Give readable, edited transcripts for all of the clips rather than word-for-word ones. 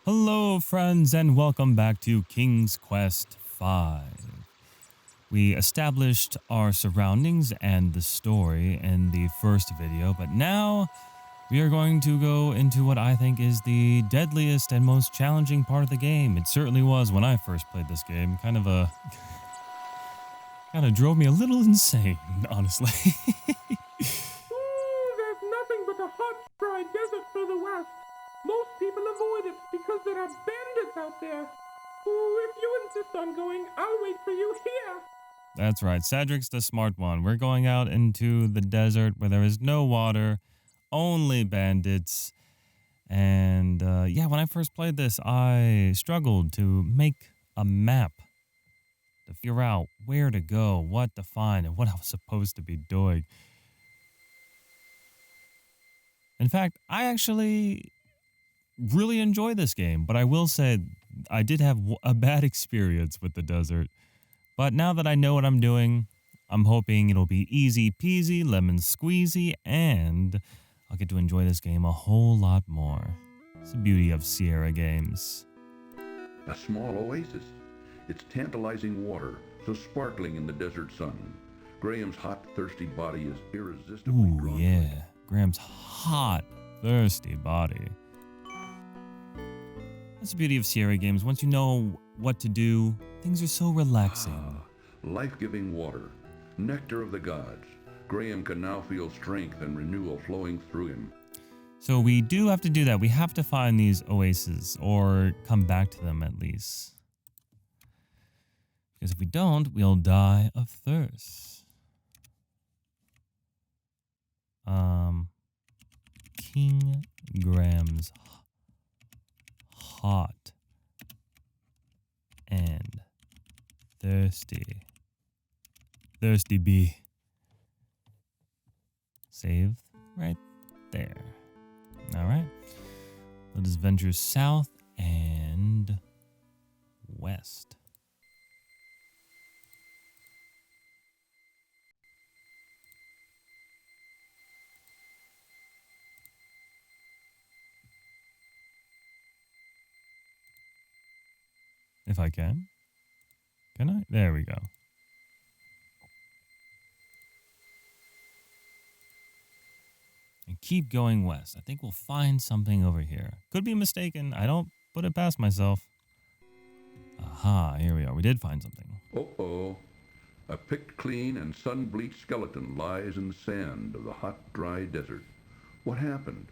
Hello, friends, and welcome back to King's Quest V. We established our surroundings and the story in the first video, but now we are going to go into what I think is the deadliest and most challenging part of the game. It certainly was when I first played this game. Kind of drove me a little insane, honestly. Ooh, there's nothing but a hot, dry desert for the West. Most people avoid it because there are bandits out there. Ooh, if you insist on going, I'll wait for you here. That's right. Cedric's the smart one. We're going out into the desert where there is no water, only bandits. And yeah, when I first played this, I struggled to make a map to figure out where to go, what to find, and what I was supposed to be doing. In fact, I actually really enjoy this game, but I will say I did have a bad experience with the desert. But now that I know what I'm doing, I'm hoping it'll be easy peasy, lemon squeezy, and I'll get to enjoy this game a whole lot more. It's the beauty of Sierra games. A small oasis. Its tantalizing water, so sparkling in the desert sun. Graham's hot, thirsty body is irresistibly Ooh, drawn to yeah. it. Graham's hot, thirsty body. That's the beauty of Sierra games. Once you know what to do, things are so relaxing. Life-giving water, nectar of the gods. Graham can now feel strength and renewal flowing through him. So we do have to do that. We have to find these oases, or come back to them at least. Because if we don't, we'll die of thirst. King Graham's hot and thirsty bee. Save right there. All right. Let us venture south and west. If I can. Can I? There we go. And keep going west. I think we'll find something over here. Could be mistaken. I don't put it past myself. Aha, here we are. We did find something. Uh-oh. A picked clean and sun-bleached skeleton lies in the sand of the hot, dry desert. What happened?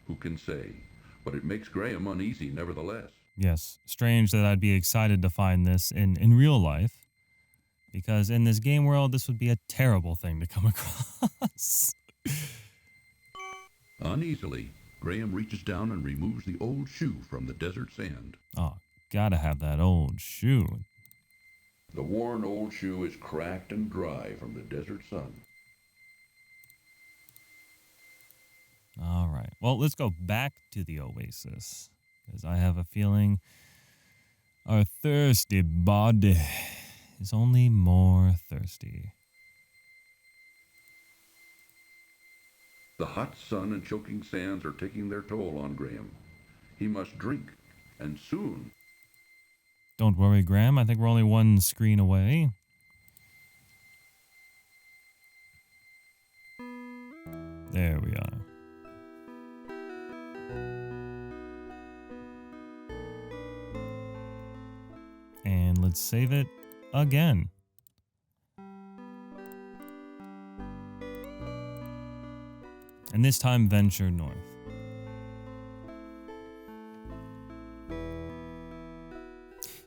Who can say? But it makes Graham uneasy nevertheless. Yes, strange that I'd be excited to find this in real life. Because in this game world, this would be a terrible thing to come across. Uneasily, Graham reaches down and removes the old shoe from the desert sand. Oh, gotta have that old shoe. The worn old shoe is cracked and dry from the desert sun. All right. Well, let's go back to the oasis. Because I have a feeling our thirsty body is only more thirsty. The hot sun and choking sands are taking their toll on Graham. He must drink, and soon. Don't worry, Graham. I think we're only one screen away. There we are. And let's save it again. And this time venture north.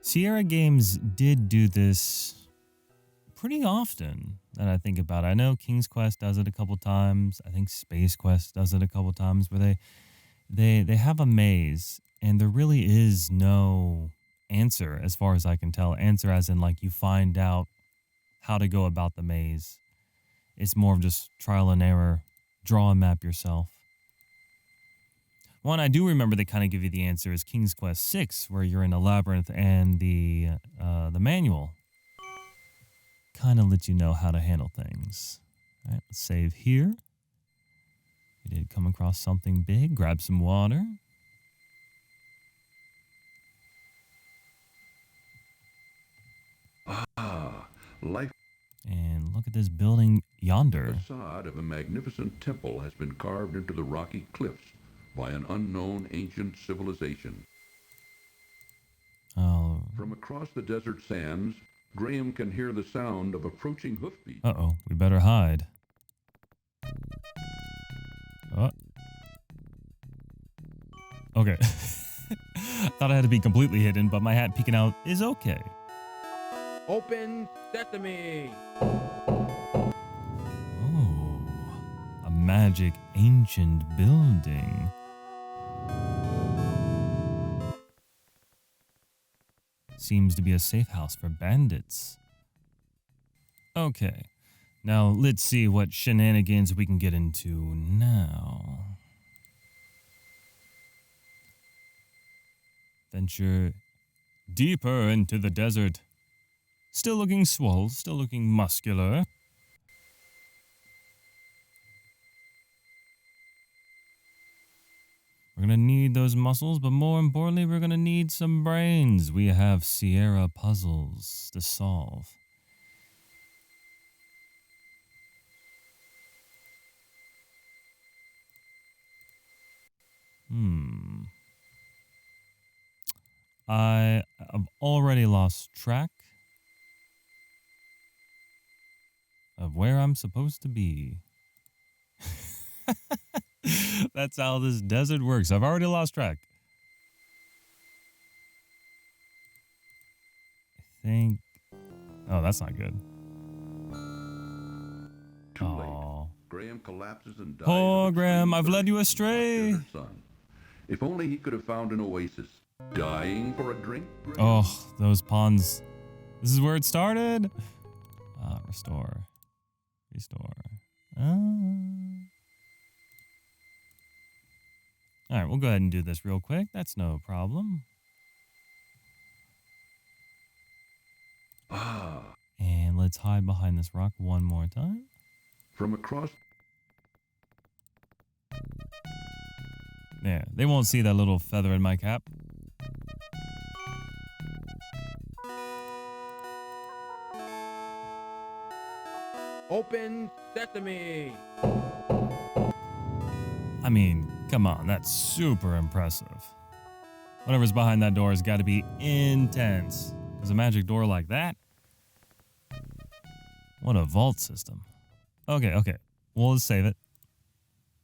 Sierra Games did do this pretty often that I think about. I know King's Quest does it a couple times. I think Space Quest does it a couple times where they have a maze and there really is no answer as far as I can tell. Answer as in like you find out how to go about the maze. It's more of just trial and error. Draw a map yourself. One I do remember that kind of give you the answer is King's Quest VI, where you're in a labyrinth and the manual kind of lets you know how to handle things. All right, let's save here. We did come across something big. Grab some water. Ah, life. And look at this building yonder. The facade of a magnificent temple has been carved into the rocky cliffs by an unknown ancient civilization. Oh. From across the desert sands, Graham can hear the sound of approaching hoofbeats. Uh-oh, we better hide. Oh. Okay. Thought I had to be completely hidden, but my hat peeking out is okay. Open sesame! Oh, a magic ancient building. Seems to be a safe house for bandits. Okay, now let's see what shenanigans we can get into now. Venture deeper into the desert. Still looking swole, still looking muscular. We're gonna need those muscles, but more importantly, we're gonna need some brains. We have Sierra puzzles to solve. I have already lost track of where I'm supposed to be. That's how this desert works. I've already lost track. I think... Oh, that's not good. Too late. Aw. Graham collapses and dies. Poor of Graham, extreme I've led you thirst astray. in the hot desert sun. If only he could have found an oasis. Dying for a drink? Graham? Oh, those ponds. This is where it started. Restore. Restore. All right, we'll go ahead and do this real quick. That's no problem. Ah, And let's hide behind this rock one more time. from across. There, they won't see that little feather in my cap. Open sesame! I mean, come on, that's super impressive. Whatever's behind that door has got to be intense. Because a magic door like that? What a vault system. Okay. We'll just save it.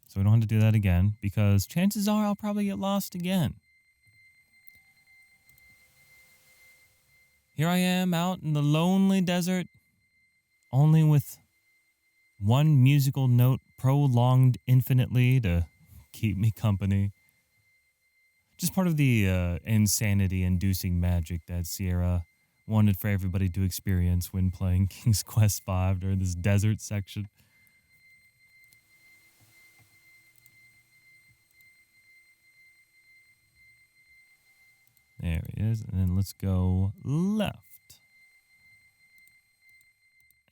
So we don't have to do that again, because chances are I'll probably get lost again. Here I am out in the lonely desert, only with one musical note prolonged infinitely to keep me company. Just part of the insanity-inducing magic that Sierra wanted for everybody to experience when playing King's Quest V during this desert section. There he is, and then let's go left.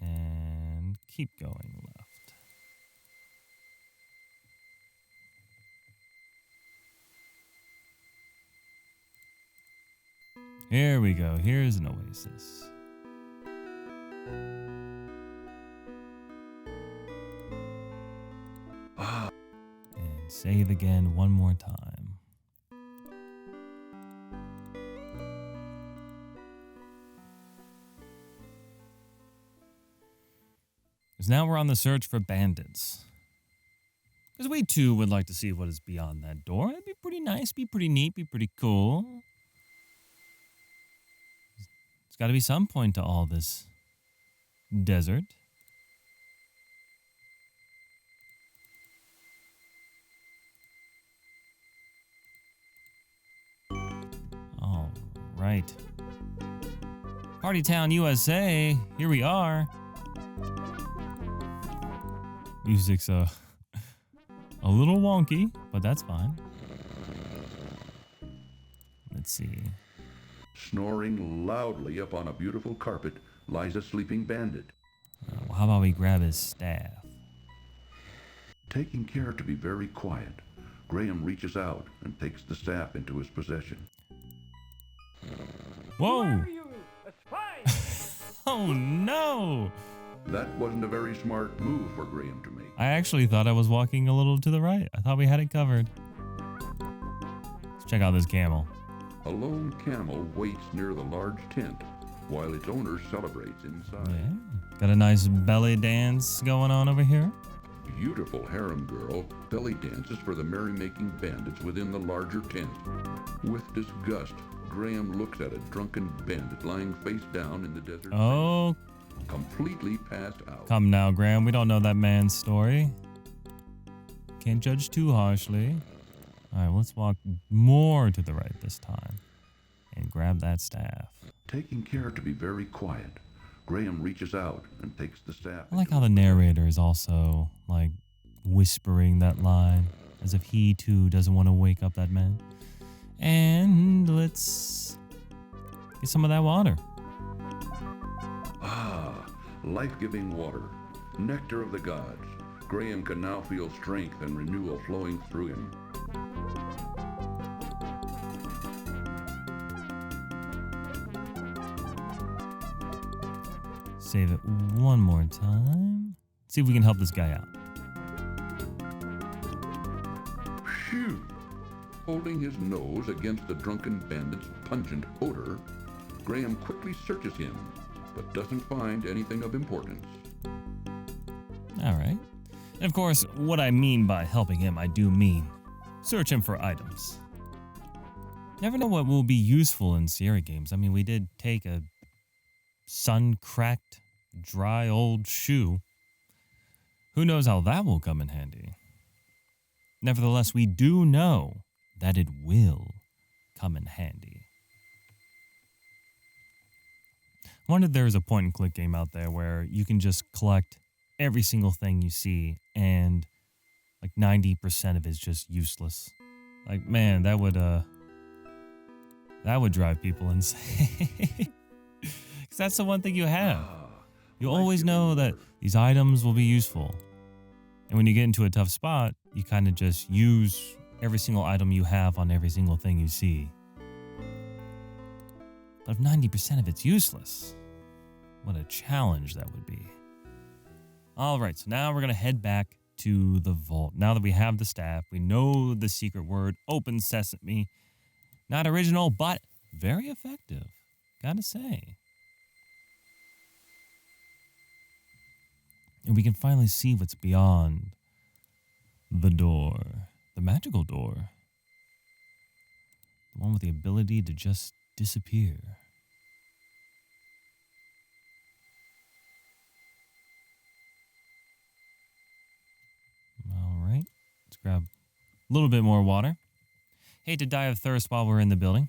And keep going left. Here we go. Here's an oasis. Ah, And save again one more time. Because now we're on the search for bandits. Because we too would like to see what is beyond that door. It'd be pretty nice, be pretty neat, be pretty cool. There's got to be some point to all this desert. All right. Party Town, USA. Here we are. Music's a little wonky, but that's fine. Let's see. snoring loudly up on a beautiful carpet lies a sleeping bandit. Well, how about we grab his staff? Taking care to be very quiet, Graham reaches out and takes the staff into his possession. Whoa! Who are you? A spy? Oh, no. That wasn't a very smart move for Graham to make. I actually thought I was walking a little to the right. I thought we had it covered. Let's check out this camel. A lone camel waits near the large tent while its owner celebrates inside. Yeah. Got a nice belly dance going on over here. Beautiful harem girl belly dances for the merrymaking bandits within the larger tent. With disgust, Graham looks at a drunken bandit lying face down in the desert. Oh, Completely passed out. come now, Graham. We don't know that man's story. Can't judge too harshly. All right, let's walk more to the right this time and grab that staff. Taking care to be very quiet, Graham reaches out and takes the staff. I like how the narrator is also, like, whispering that line as if he, too, doesn't want to wake up that man. And let's get some of that water. Ah, life-giving water, nectar of the gods. Graham can now feel strength and renewal flowing through him. Save it one more time. See if we can help this guy out. Phew! Holding his nose against the drunken bandit's pungent odor, Graham quickly searches him, but doesn't find anything of importance. All right. And of course, what I mean by helping him, I do mean search him for items. Never know what will be useful in Sierra games. I mean, we did take a sun-cracked, dry old shoe. Who knows how that will come in handy? Nevertheless, we do know that it will come in handy. I wonder if there's a point-and-click game out there where you can just collect every single thing you see and like 90% of it is just useless. Like, man, that would drive people insane. Because that's the one thing you have. You always know that these items will be useful. And when you get into a tough spot, you kind of just use every single item you have on every single thing you see. But if 90% of it's useless, what a challenge that would be. All right, so now we're going to head back to the vault. Now that we have the staff, we know the secret word, open sesame. Not original, but very effective, gotta say. And we can finally see what's beyond the door, the magical door. The one with the ability to just disappear. All right, let's grab a little bit more water. Hate to die of thirst while we're in the building.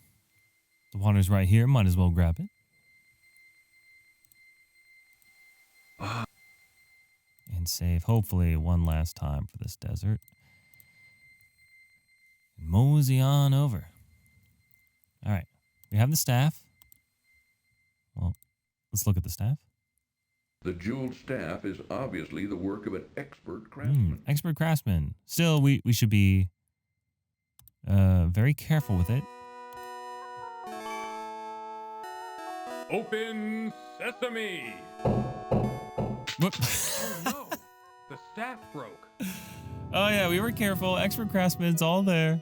The water's right here, might as well grab it. And save, hopefully, one last time for this desert. Mosey on over. All right, we have the staff. Well, let's look at the staff. The jeweled staff is obviously the work of an expert craftsman. Expert craftsman. Still, we should be very careful with it. Open sesame! Whoop. Oh no, the staff broke. Oh yeah, we were careful. Expert craftsman's all there.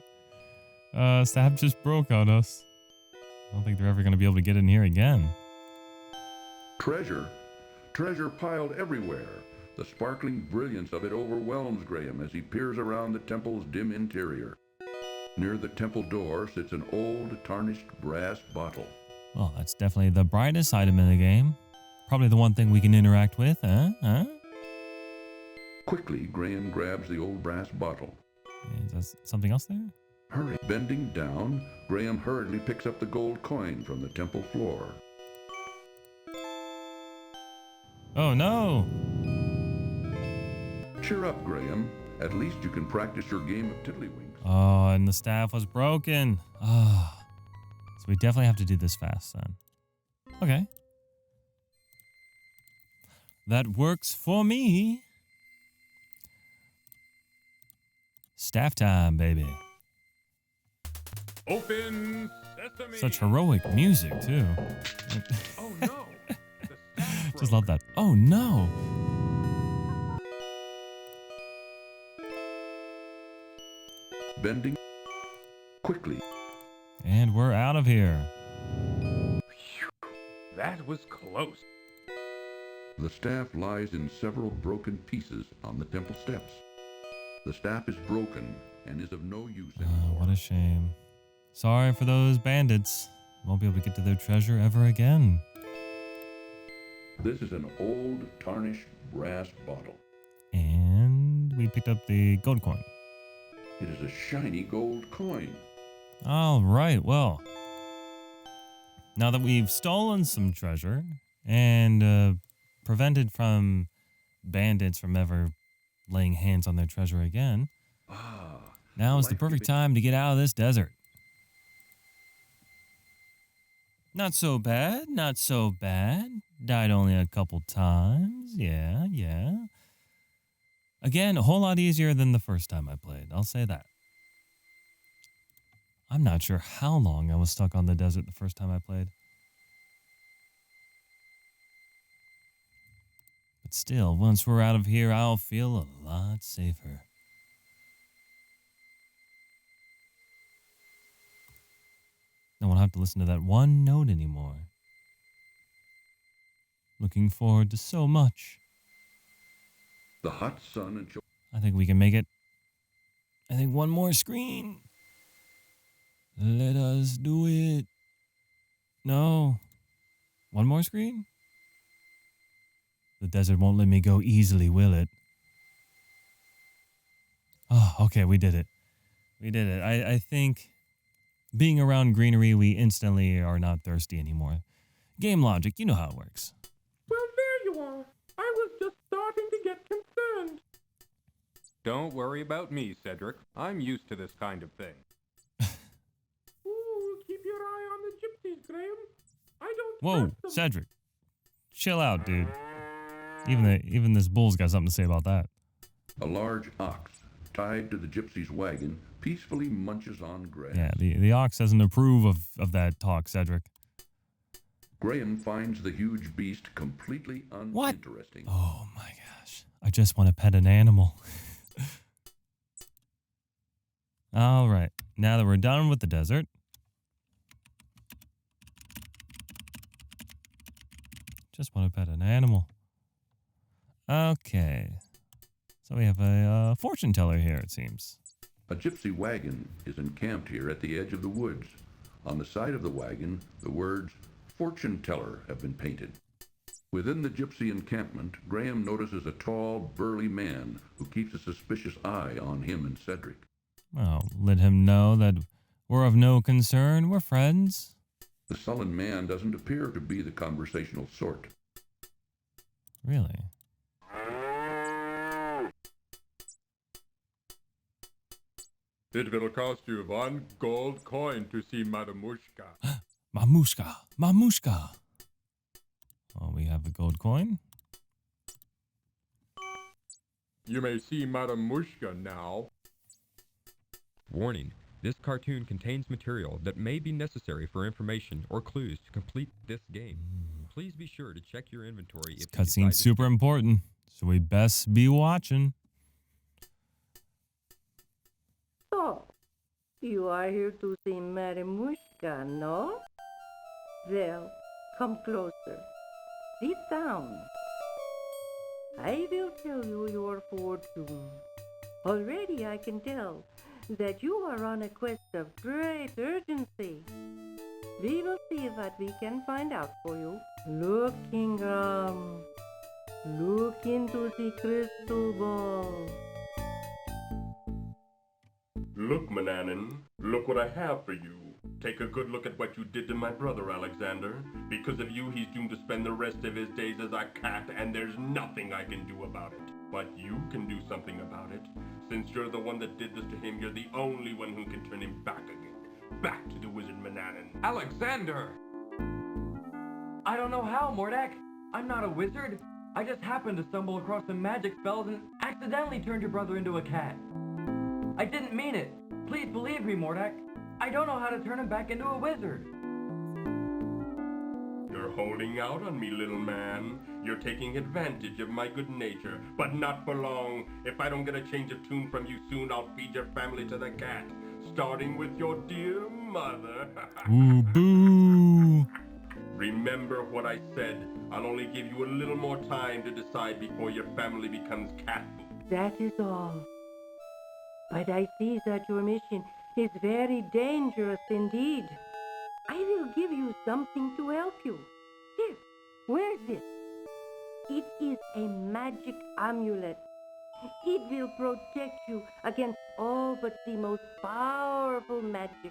Staff just broke on us. I don't think they're ever going to be able to get in here again. Treasure piled everywhere. The sparkling brilliance of it overwhelms Graham as he peers around the temple's dim interior. Near the temple door sits an old, tarnished brass bottle. Well, that's definitely the brightest item in the game. Probably the one thing we can interact with, huh? Quickly, Graham grabs the old brass bottle. Is there something else there? Hurry. Bending down, Graham hurriedly picks up the gold coin from the temple floor. Oh no! Cheer up, Graham. At least you can practice your game of tiddlywinks. Oh, and the staff was broken. Ah. So we definitely have to do this fast then. Okay. That works for me. Staff time, baby. Open sesame! Such heroic music, too. Oh no, the staff Just love that. Oh no! Bending quickly. And we're out of here. That was close. The staff lies in several broken pieces on the temple steps. The staff is broken and is of no use Oh, anymore. what a shame. Sorry for those bandits. Won't be able to get to their treasure ever again. This is an old, tarnished brass bottle. And we picked up the gold coin. It is a shiny gold coin. All right, well, now that we've stolen some treasure and prevented from bandits from ever laying hands on their treasure again, now is the perfect time to get out of this desert. Not so bad, not so bad. Died only a couple times. Yeah. Again, a whole lot easier than the first time I played. I'll say that. I'm not sure how long I was stuck on the desert the first time I played. But still, once we're out of here, I'll feel a lot safer. I won't have to listen to that one note anymore. Looking forward to so much. The hot sun and I think we can make it. I think one more screen. Let us do it. No. One more screen? The desert won't let me go easily, will it? Oh, okay, we did it. We did it. I think being around greenery, we instantly are not thirsty anymore. Game logic, you know how it works. Well, there you are. I was just starting to get concerned. Don't worry about me, Cedric. I'm used to this kind of thing. Ooh, keep your eye on the gypsies, Graham. I don't Whoa, trust them. Cedric. Chill out, dude. Even this bull's got something to say about that. a large ox tied to the gypsy's wagon peacefully munches on grass. Yeah, the ox doesn't approve of that talk, Cedric. Graham finds the huge beast completely What? uninteresting. Oh my gosh. I just want to pet an animal. All right. Now that we're done with the desert. Just want to pet an animal. Okay. So we have a fortune teller here, it seems. A gypsy wagon is encamped here at the edge of the woods. On the side of the wagon, the words "Fortune Teller" have been painted. Within the gypsy encampment, Graham notices a tall, burly man who keeps a suspicious eye on him and Cedric. Well, let him know that we're of no concern. We're friends. The sullen man doesn't appear to be the conversational sort. Really? It will cost you 1 gold coin to see Madamushka. Mamushka! Mamushka! Well, we have the gold coin. You may see Madamushka now. Warning, this cartoon contains material that may be necessary for information or clues to complete this game. Please be sure to check your inventory This if you decide cutscene's to super important, so we best be watching. So, you are here to see Marimushka, no? Well, come closer. Sit down. I will tell you your fortune. Already I can tell that you are on a quest of great urgency. We will see what we can find out for you. Look, Ingram. Look into the crystal ball. Look, Mananan, look what I have for you. Take a good look at what you did to my brother, Alexander. Because of you, he's doomed to spend the rest of his days as a cat, and there's nothing I can do about it. But you can do something about it. Since you're the one that did this to him, you're the only one who can turn him back again. Back to the wizard Mananan. Alexander! I don't know how, Mordak. I'm not a wizard. I just happened to stumble across some magic spells and accidentally turned your brother into a cat. I didn't mean it. Please believe me, Mordak. I don't know how to turn him back into a wizard. You're You're holding out on me, little man. You're taking advantage of my good nature, but not for long. If I don't get a change of tune from you soon, I'll feed your family to the cat, starting with your dear mother. Ooh, boo. Remember what I said. I'll only give you a little more time to decide before your family becomes cat food. That is all. But I see that your mission is very dangerous indeed. I will give you something to help you. Here, wear this. It is a magic amulet. It will protect you against all but the most powerful magic.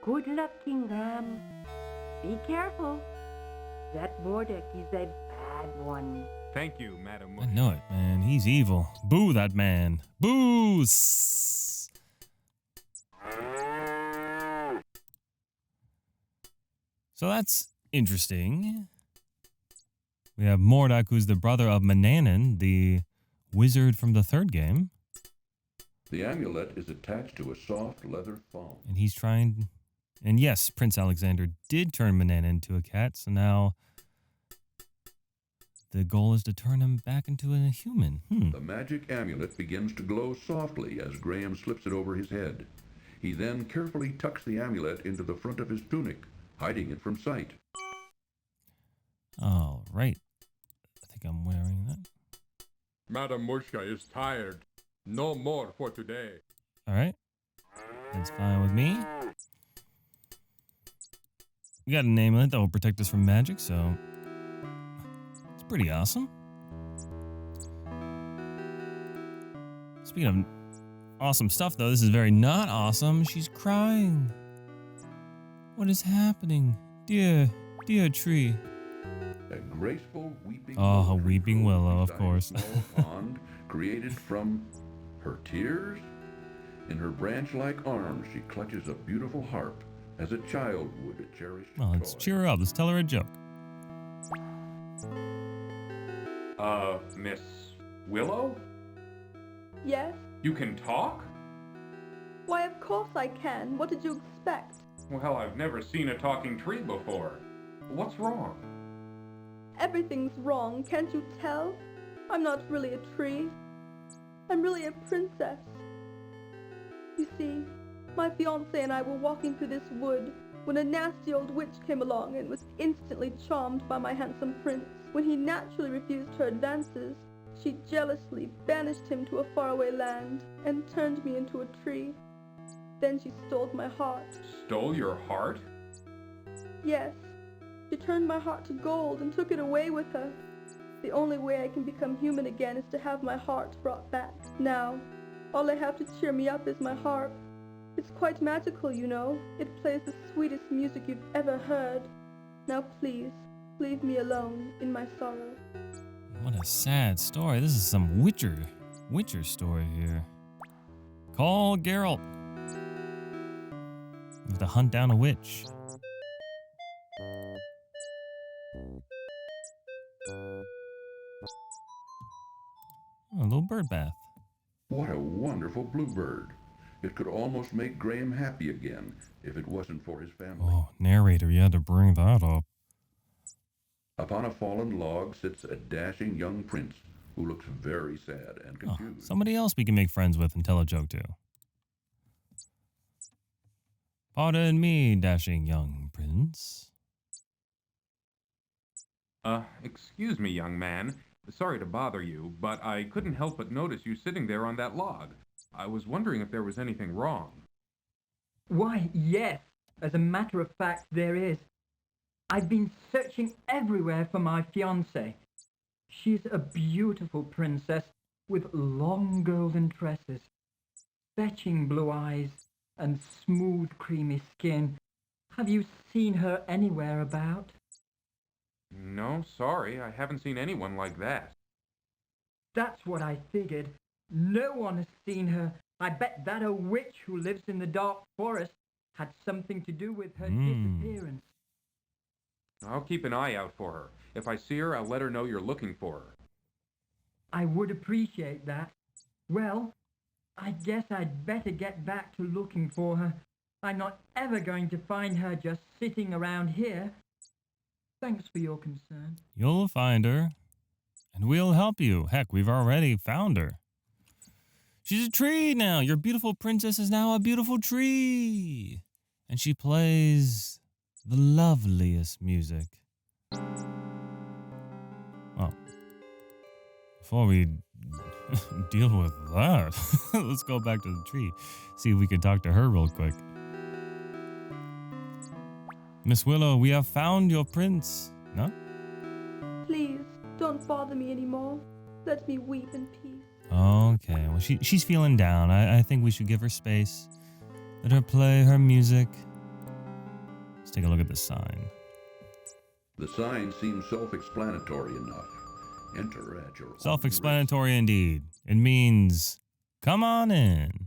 Good luck, King Ram. Be careful. That Mordek is a bad one. Thank you, Madam. I know it, man. He's evil. Boo that man. Boo! So that's interesting. We have Mordek, who's the brother of Manannan, the wizard from the third game. The amulet is attached to a soft leather thong. And he's trying... And yes, Prince Alexander did turn Manannan into a cat, so now the goal is to turn him back into a human. The magic amulet begins to glow softly as Graham slips it over his head. He then carefully tucks the amulet into the front of his tunic, hiding it from sight. All right. I think I'm wearing that. Madam Mushka is tired. No more for today. All right. That's fine with me. We got an amulet that will protect us from magic, so it's pretty awesome. Speaking of awesome stuff, though, this is very not awesome. She's crying. What is happening? Dear tree. A graceful weeping Oh, a willow tree weeping grows willow, of beside a course. small pond created from her tears. In her branch-like arms, she clutches a beautiful harp, as a child would a cherished Well, let's toy. cheer her up. Let's tell her a joke. Miss Willow? Yes? You can talk? Why, of course I can. What did you expect? Well, I've never seen a talking tree before. What's wrong? Everything's wrong, can't you tell? I'm not really a tree. I'm really a princess. You see, my fiancé and I were walking through this wood when a nasty old witch came along and was instantly charmed by my handsome prince. When he naturally refused her advances, she jealously banished him to a faraway land and turned me into a tree. Then she stole my heart. Stole your heart? Yes, she turned my heart to gold and took it away with her. The only way I can become human again is to have my heart brought back. Now, all I have to cheer me up is my harp. It's quite magical, you know. It plays the sweetest music you've ever heard. Now please, leave me alone in my sorrow. What a sad story. This is some Witcher story here. Call Geralt. We have to hunt down a witch. Oh, a little bird bath. What a wonderful bluebird. It could almost make Graham happy again if it wasn't for his family. Oh, narrator, you had to bring that up. Upon a fallen log sits a dashing young prince who looks very sad and Oh, confused. somebody else we can make friends with and tell a joke to. Pardon me, dashing young prince. Excuse me, young man. Sorry to bother you, but I couldn't help but notice you sitting there on that log. I was wondering if there was anything wrong. Why, yes. As a matter of fact, there is. I've been searching everywhere for my fiancée. She's a beautiful princess with long golden tresses, fetching blue eyes, and smooth creamy skin. Have you seen her anywhere about? No, sorry, I haven't seen anyone like that. That's what I figured. No one has seen her. I bet that a witch who lives in the dark forest had something to do with her disappearance. I'll keep an eye out for her. If I see her, I'll let her know you're looking for her. I would appreciate that. Well, I guess I'd better get back to looking for her. I'm not ever going to find her just sitting around here. Thanks for your concern. You'll find her, and we'll help you. Heck, we've already found her. She's a tree now. Your beautiful princess is now a beautiful tree. And she plays the loveliest music. Well, before we deal with that, let's go back to the tree. See if we can talk to her real quick. Miss Willow, we have found your prince. No? Please, don't bother me anymore. Let me weep in peace. Okay, well, she's feeling down. I think we should give her space. Let her play her music. Let's take a look at the sign. The sign seems self-explanatory enough. Enter at your own Self-explanatory indeed. It means, come on in.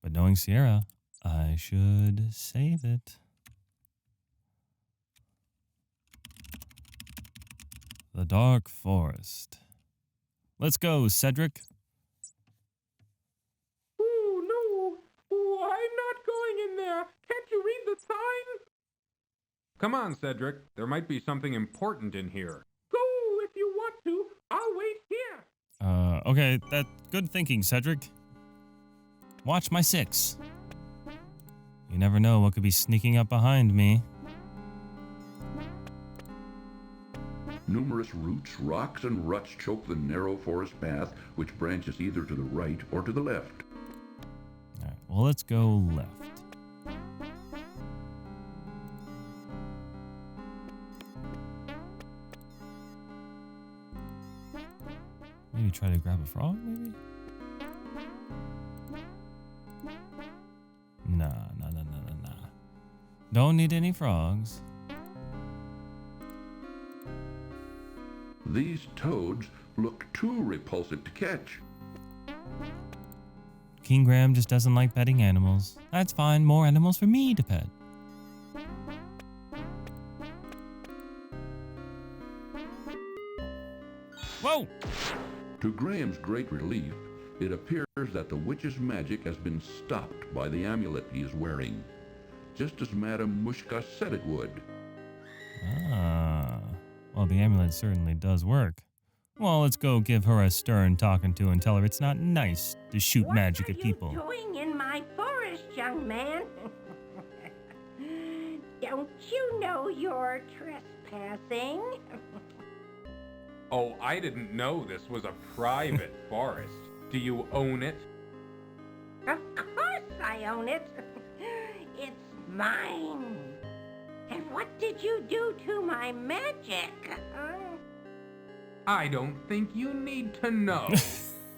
But knowing Sierra, I should save it. The Dark Forest. Let's go, Cedric. Ooh, no. Ooh, I'm not going in there. Can't you read the sign? Come on, Cedric. There might be something important in here. Go if you want to. I'll wait here. Okay, that's good thinking, Cedric. Watch my 6. You never know what could be sneaking up behind me. Numerous roots, rocks, and ruts choke the narrow forest path, which branches either to the right or to the left. All right, well, let's go left. Maybe try to grab a frog, maybe? Nah. Don't need any frogs. These toads look too repulsive to catch. King Graham just doesn't like petting animals. That's fine, more animals for me to pet. Whoa! To Graham's great relief, it appears that the witch's magic has been stopped by the amulet he is wearing, just as Madame Mushka said it would. Ah, well, the amulet certainly does work. Well, let's go give her a stern talking to and tell her it's not nice to shoot magic at people. What are you doing in my forest, young man? Don't you know you're trespassing? Oh, I didn't know this was a private forest. Do you own it? Of course I own it. It's mine. And what did you do to my magic? I don't think you need to know.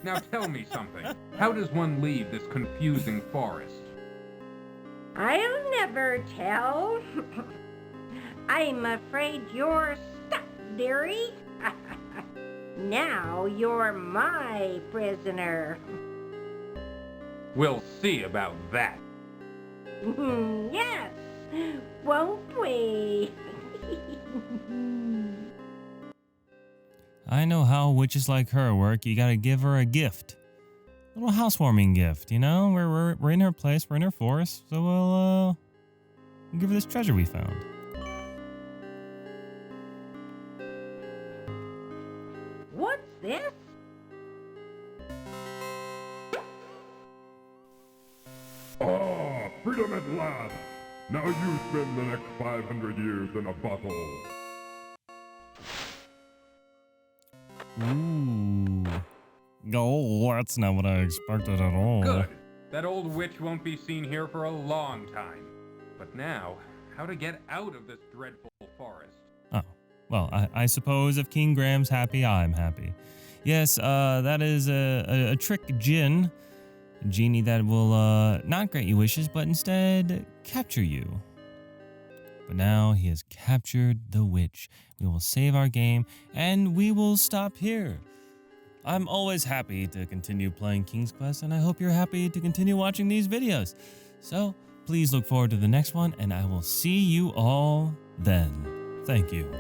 Now tell me something. How does one leave this confusing forest? I'll never tell. I'm afraid you're stuck, dearie. Now you're my prisoner. We'll see about that. Yes, won't we? I know how witches like her work. You gotta give her a gift. A little housewarming gift, you know? We're in her place, we're in her forest, so we'll give her this treasure we found. What's this? Ah, freedom at last! Now you spend the next 500 years in a bottle. Ooh. Oh, that's not what I expected at all. Good. That old witch won't be seen here for a long time. But now, how to get out of this dreadful forest? Oh, well, I suppose if King Graham's happy, I'm happy. Yes, that is a trick djinn. A genie that will not grant you wishes, but instead capture you. But now he has captured the witch. We will save our game, and we will stop here. I'm always happy to continue playing King's Quest, and I hope you're happy to continue watching these videos. So please look forward to the next one, and I will see you all then. Thank you.